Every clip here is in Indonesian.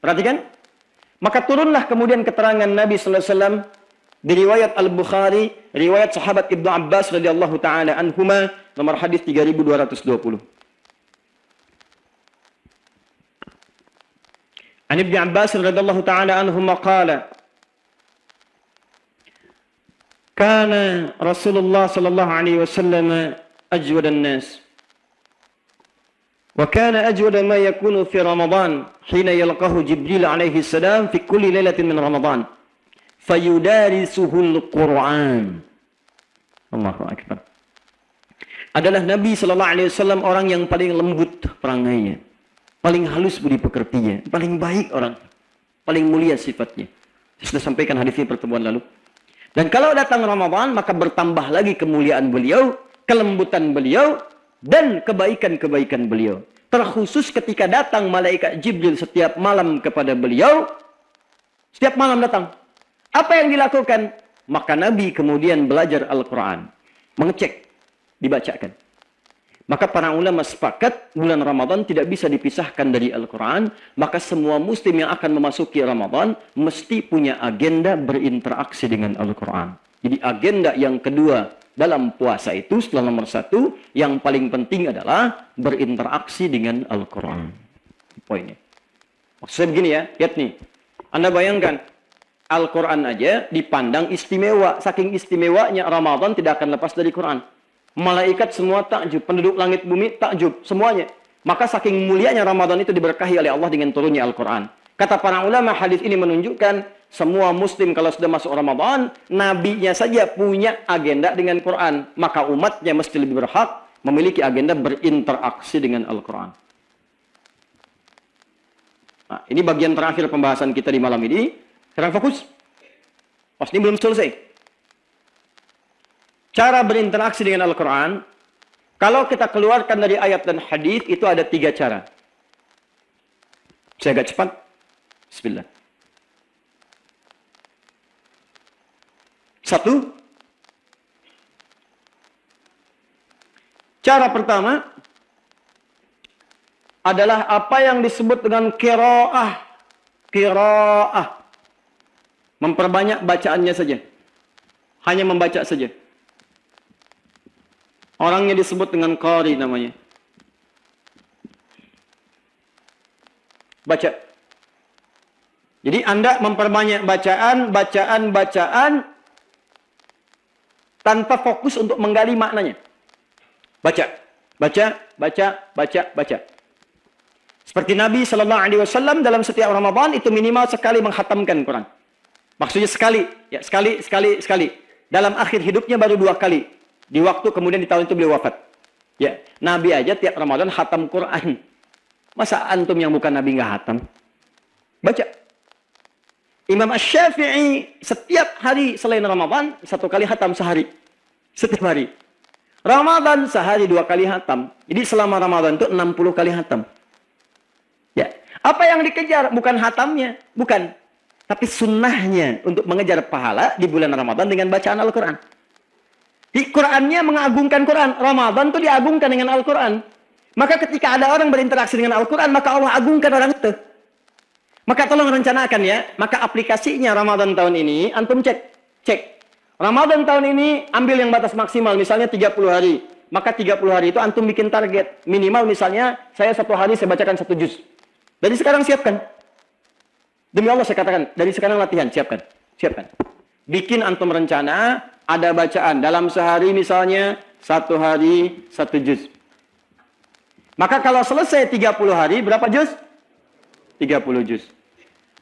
Perhatikan. Maka turunlah kemudian keterangan Nabi sallallahu alaihi wasallam di riwayat Al-Bukhari, riwayat sahabat Ibnu Abbas radhiyallahu taala anhuma, nomor hadis 3220. An Ibnu Abbas radhiyallahu taala anhuma qala kana Rasulullah sallallahu alaihi wasallam ajwadan nas. وكان أجود ما يكون في رمضان حين يلقاه جبريل عليه السلام في كل ليلة من رمضان فيدارسه القرآن. Allahu Akbar. Adalah Nabi sallallahu alaihi wasallam orang yang paling lembut perangainya, paling halus budi pekertinya, paling baik orang, paling mulia sifatnya. Saya sudah sampaikan hadis ini pertemuan lalu. Dan kalau datang Ramadan maka bertambah lagi kemuliaan beliau, kelembutan beliau, dan kebaikan-kebaikan beliau. Terkhusus ketika datang malaikat Jibril setiap malam kepada beliau. Setiap malam datang. Apa yang dilakukan? Maka Nabi kemudian belajar Al-Quran. Mengecek. Dibacakan. Maka para ulama sepakat bulan Ramadan tidak bisa dipisahkan dari Al-Quran. Maka semua muslim yang akan memasuki Ramadan mesti punya agenda berinteraksi dengan Al-Quran. Jadi agenda yang kedua dalam puasa itu setelah nomor 1, yang paling penting adalah berinteraksi dengan Al-Quran. Poinnya. Maksudnya begini ya, lihat nih. Anda bayangkan, Al-Quran aja dipandang istimewa. Saking istimewanya Ramadan tidak akan lepas dari Quran. Malaikat semua takjub, penduduk langit bumi takjub, semuanya. Maka saking mulianya Ramadan itu diberkahi oleh Allah dengan turunnya Al-Quran. Kata para ulama, hadis ini menunjukkan semua muslim kalau sudah masuk Ramadan, nabinya saja punya agenda dengan Quran. Maka umatnya mesti lebih berhak memiliki agenda berinteraksi dengan Al-Quran. Nah, ini bagian terakhir pembahasan kita di malam ini. Sekarang fokus. Pas ini belum selesai. Cara berinteraksi dengan Al-Quran, kalau kita keluarkan dari ayat dan hadis itu ada 3 cara. Saya agak cepat. Bismillah. 1. Cara pertama adalah apa yang disebut dengan qiraah. Qiraah. Memperbanyak bacaannya saja. Hanya membaca saja. Orangnya disebut dengan qari namanya. Baca. Jadi Anda memperbanyak bacaan tanpa fokus untuk menggali maknanya. Baca. Seperti Nabi sallallahu alaihi wasallam dalam setiap Ramadan itu minimal sekali menghatamkan Quran. Maksudnya sekali. Dalam akhir hidupnya baru 2 kali. Di waktu kemudian di tahun itu beliau wafat. Ya, Nabi aja tiap Ramadan khatam Quran. Masa antum yang bukan Nabi nggak khatam? Baca. Imam Asy-Syafi'i setiap hari selain Ramadan 1 kali khatam sehari. Setiap hari. Ramadan sehari 2 kali khatam. Jadi selama Ramadan itu 60 kali khatam. Ya. Apa yang dikejar? Bukan khatamnya. Bukan. Tapi sunnahnya untuk mengejar pahala di bulan Ramadan dengan bacaan Al-Quran. Di Qurannya mengagungkan Quran. Ramadan itu diagungkan dengan Al-Quran. Maka ketika ada orang berinteraksi dengan Al-Quran, maka Allah agungkan orang itu. Maka tolong rencanakan ya. Maka aplikasinya Ramadan tahun ini, antum cek. Ramadan tahun ini ambil yang batas maksimal, misalnya 30 hari. Maka 30 hari itu antum bikin target. Minimal misalnya, saya 1 hari saya bacakan 1 juz. Dari sekarang siapkan. Demi Allah saya katakan, dari sekarang latihan, siapkan. Bikin antum rencana, ada bacaan. Dalam sehari misalnya, 1 hari 1 juz. Maka kalau selesai 30 hari, berapa juz? 30 juz.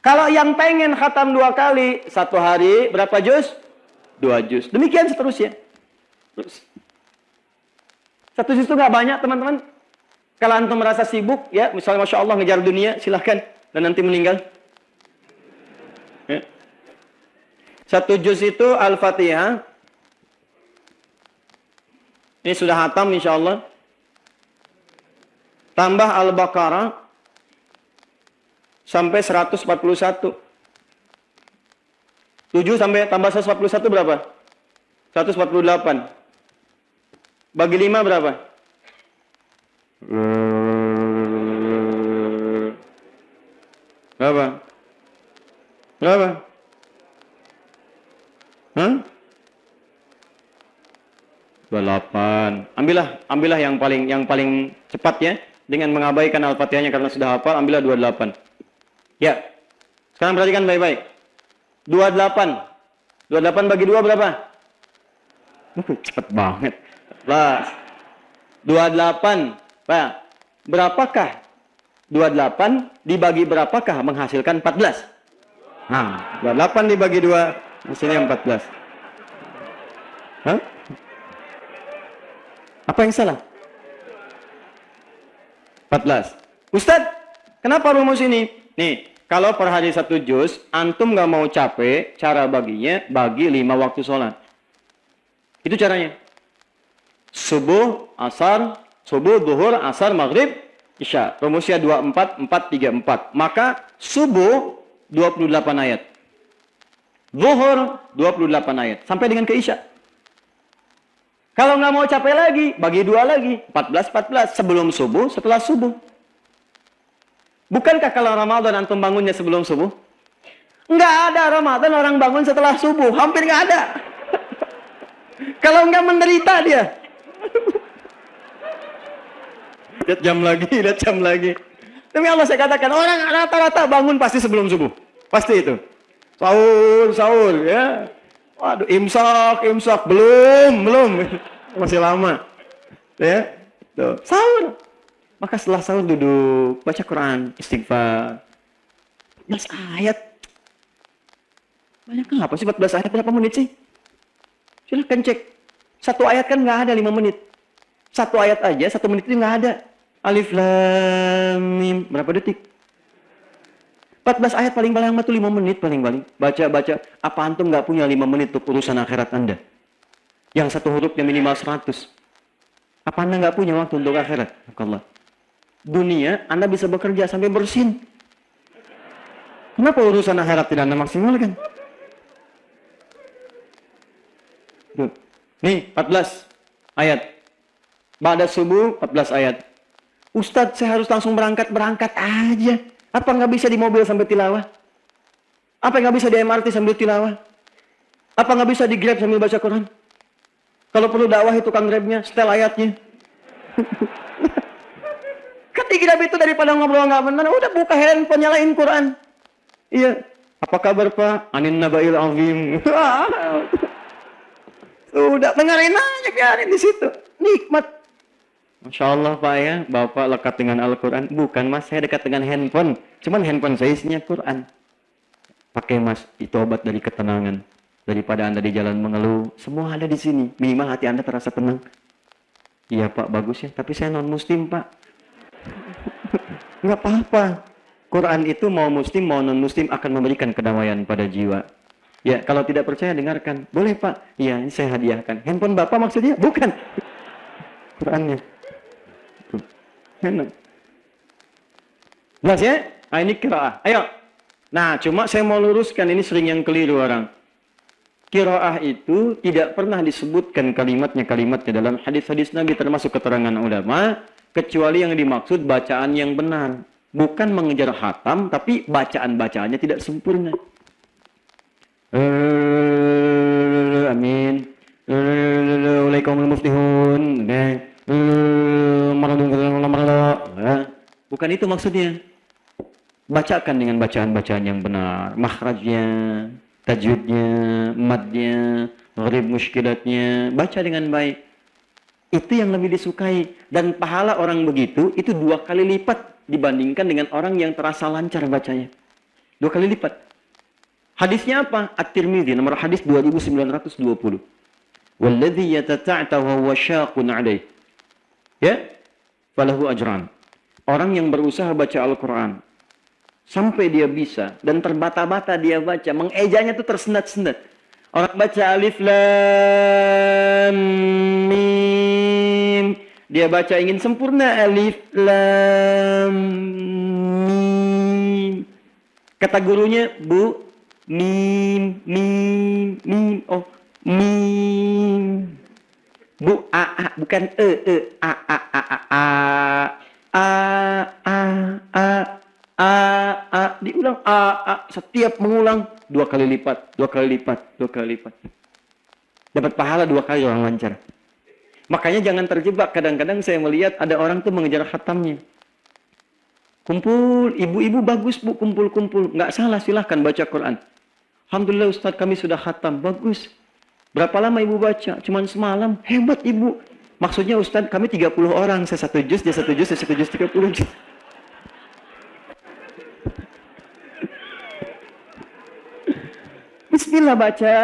Kalau yang pengen khatam 2 kali, 1 hari, berapa juz? 2 juz. Demikian seterusnya. Terus. 1 juz itu nggak banyak, teman-teman. Kalau antum merasa sibuk, ya, misalnya Masya Allah ngejar dunia, silahkan. Dan nanti meninggal. Ya. 1 juz itu Al-Fatihah. Ini sudah khatam insya Allah. Tambah Al-Baqarah. Sampai 141. 7 sampai tambah 141 berapa? 148. Bagi 5 berapa? Berapa? Berapa? Hah? 28. Ambillah yang paling cepat ya, dengan mengabaikan Al-Fatihahnya karena sudah hafal, ambillah 28. Ya. Sekarang perhatikan baik-baik. 28. 28 bagi 2 berapa? Cepet banget. Lah. 28. Pak, berapakah 28 dibagi berapakah menghasilkan 14? Nah, 28 dibagi 2 hasilnya 14. Hah? Apa yang salah? 14. Ustadz, kenapa rumus ini? Nih, kalau per hari 1 juz, antum nggak mau capek, cara baginya bagi 5 waktu sholat. Itu caranya. Subuh, asar, subuh, duhur, asar, maghrib, isya. Rumusnya 24, 4, 3, 4. Maka subuh 28 ayat. Zuhur 28 ayat. Sampai dengan ke isya. Kalau nggak mau capek lagi, bagi 2 lagi. 14, 14. Sebelum subuh, setelah subuh. Bukankah kalau Ramadan antum bangunnya sebelum subuh? Nggak ada Ramadan orang bangun setelah subuh. Hampir nggak ada. Kalau nggak menderita dia. Lihat jam lagi. Demi Allah saya katakan, orang rata-rata bangun pasti sebelum subuh. Pasti itu. Sahur, ya. Waduh, imsak, belum. Masih lama. Ya. Tuh, sahur. Maka setelah sahur duduk, baca Quran, istighfar. 14 ayat. Banyak apa sih 14 ayat? Berapa menit sih? Silahkan cek. 1 ayat kan nggak ada 5 menit. 1 ayat aja, 1 menit itu nggak ada. Alif Lam Mim. Berapa detik? 14 ayat paling lama tuh 5 menit paling. Baca. Apa antum nggak punya 5 menit untuk urusan akhirat Anda? Yang 1 hurufnya minimal 100. Apa Anda nggak punya waktu untuk akhirat? Allah. Dunia, Anda bisa bekerja sampai bersin. Kenapa urusan akhirat tidak Anda maksimalkan? Tuh. Nih, 14 ayat. Ba'da subuh, 14 ayat. Ustadz, saya harus langsung berangkat aja. Apa nggak bisa di mobil sambil tilawah? Apa nggak bisa di MRT sambil tilawah? Apa nggak bisa di Grab sambil baca Quran? Kalau perlu dakwah itu tukang Grabnya, setel ayatnya. Kan di Grab itu daripada ngobrol nggak benar, udah buka handphone, nyalain Quran. Iya. Apa kabar Pak? Anin Nabail Azim. Sudah, dengerin aja, biarin di situ. Nikmat. Masya Allah Pak ya, Bapak lekat dengan Al-Quran. Bukan Mas, saya dekat dengan handphone. Cuman handphone saya isinya Quran. Pakai Mas, itu obat dari ketenangan. Daripada Anda di jalan mengeluh, semua ada di sini. Minimal hati Anda terasa tenang. Iya Pak, bagus ya. Tapi saya non-muslim Pak. Nggak apa-apa. Quran itu mau muslim, mau non-muslim akan memberikan kedamaian pada jiwa. Ya, kalau tidak percaya dengarkan. Boleh Pak? Iya, ini saya hadiahkan. Handphone Bapak maksudnya? Bukan. Qurannya. Enak. Jelas ya? Nah, ini qiraah. Ayo. Nah, cuma saya mau luruskan, ini sering yang keliru orang. Qiraah itu tidak pernah disebutkan kalimatnya dalam hadis-hadis Nabi, termasuk keterangan ulama, kecuali yang dimaksud bacaan yang benar. Bukan mengejar khatam, tapi bacaan-bacaannya tidak sempurna. Amin. Waalaikumsalam muflihun. Bukan itu maksudnya. Bacakan dengan bacaan-bacaan yang benar, makhrajnya, tajwidnya, madnya, gharib muskilatnya, baca dengan baik. Itu yang lebih disukai, dan pahala orang begitu itu 2 kali lipat dibandingkan dengan orang yang terasa lancar bacanya. 2 kali lipat. Hadisnya apa? At-Tirmidzi nomor hadis 2920. Walladzi yatata'ta wa huwa syaqun 'alaih. Ya? Falahu ajran. Orang yang berusaha baca Al-Qur'an sampai dia bisa dan terbata-bata dia baca, mengejanya tuh tersendat-sendat. Orang baca alif lam mim, dia baca ingin sempurna alif lam mim. Kata gurunya, Bu, mim mim. Oh, mim. Bu, a bukan a diulang setiap mengulang 2 kali lipat, 2 kali lipat, 2 kali lipat. Dapat pahala 2 kali orang lancar. Makanya jangan terjebak. Kadang-kadang saya melihat ada orang tuh mengejar khatamnya. Kumpul, ibu-ibu bagus bu, kumpul-kumpul. Nggak salah, silahkan baca Quran. Alhamdulillah Ustadz kami sudah khatam, bagus. Berapa lama ibu baca? Cuman semalam, hebat ibu. Maksudnya Ustadz kami 30 orang, saya 1 juz, dia 1 juz, saya 1 juz, 30 juz. Bismillah baca.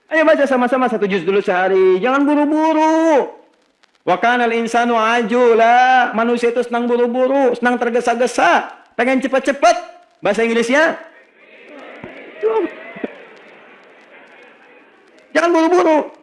Ayo baca sama-sama 1 juz dulu sehari. Jangan buru-buru. Wa kanal insanu ajula. Manusia itu senang buru-buru, senang tergesa-gesa, pengen cepat-cepat. Bahasa Inggrisnya? Jangan buru-buru.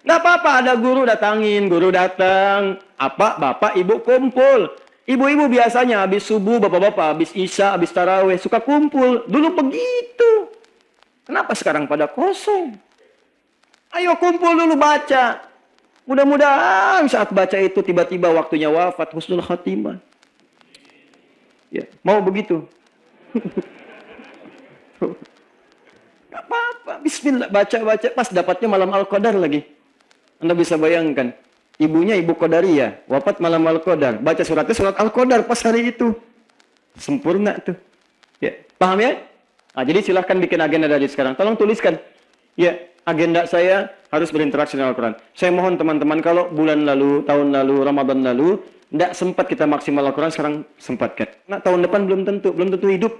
Nggak apa-apa ada guru datangin, guru datang. Apa? Bapak, ibu kumpul. Ibu-ibu biasanya habis subuh, bapak-bapak habis isya, habis tarawih suka kumpul. Dulu begitu. Kenapa sekarang pada kosong? Ayo kumpul dulu baca. Mudah-mudahan saat baca itu tiba-tiba waktunya wafat, husnul khatimah. Ya, mau begitu? Gak apa-apa, bismillah, baca-baca. Pas dapatnya malam Al-Qadar lagi. Anda bisa bayangkan, ibunya ibu Qadariyah, wafat malam Al-Qadar. Baca suratnya surat Al-Qadar pas hari itu. Sempurna tuh. Ya, paham ya? Nah, jadi silahkan bikin agenda dari sekarang. Tolong tuliskan. Ya, agenda saya harus berinteraksi dengan Al-Quran. Saya mohon teman-teman kalau bulan lalu, tahun lalu, Ramadan lalu, tidak sempat kita maksimal Al-Quran, sekarang sempatkan. Nah, tahun depan belum tentu hidup,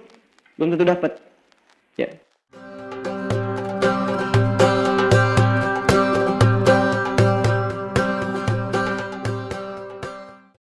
belum tentu dapat. Ya,